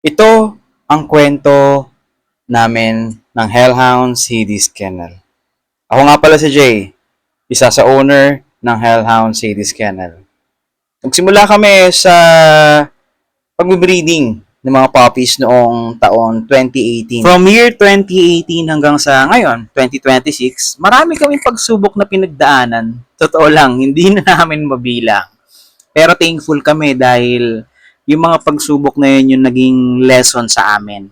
Ito ang kwento namin ng Hellhounds Hades Kennel. Ako nga pala si Jay, isa sa owner ng Hellhounds Hades Kennel. Nagsimula kami sa pag-breeding ng mga puppies noong taon 2018. From year 2018 hanggang sa ngayon, 2026, marami kaming pagsubok na pinagdaanan. Totoo lang, hindi na namin mabilang. Pero thankful kami dahil yung mga pagsubok na yun yung naging lesson sa amin.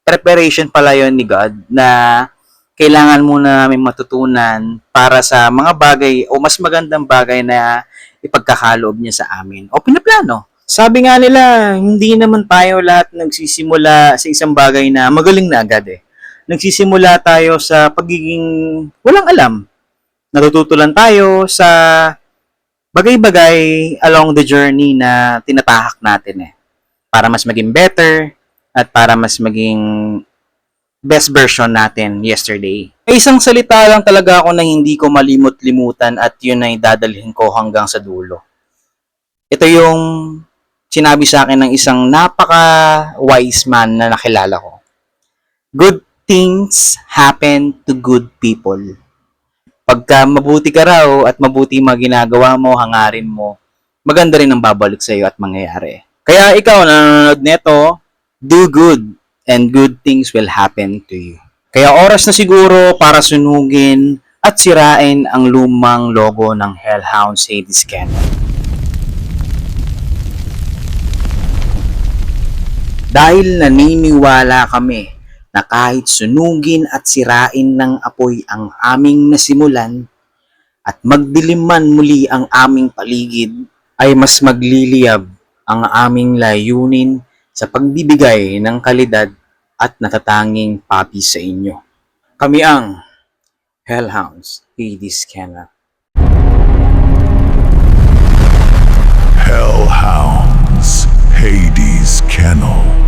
Preparation pala yun ni God na kailangan muna namin matutunan para sa mga bagay o mas magandang bagay na ipagkakaloob niya sa amin o pinaplano. Sabi nga nila, hindi naman tayo lahat nagsisimula sa isang bagay na magaling na agad eh. Nagsisimula tayo sa pagiging walang alam. Natututo lang tayo sa bagay-bagay along the journey na tinatahak natin eh. Para mas maging better at para mas maging best version natin yesterday. May isang salita lang talaga ako na hindi ko malimot-limutan at yun ay dadalhin ko hanggang sa dulo. Ito yung sinabi sa akin ng isang napaka-wise man na nakilala ko. Good things happen to good people. Pagka mabuti ka raw at mabuti mga ginagawa mo, hangarin mo, maganda rin ang babalik sa iyo at mangyayari. Kaya ikaw na nanonood nito, do good and good things will happen to you. Kaya oras na siguro para sunugin at sirain ang lumang logo ng Hellhounds Hades Kennel. Dahil naniniwala kami na kahit sunugin at sirain ng apoy ang aming nasimulan at magdilim man muli ang aming paligid, ay mas magliliyab ang aming layunin sa pagbibigay ng kalidad at natatanging papi sa inyo. Kami ang Hellhounds Hades Kennel. Hellhounds Hades Kennel.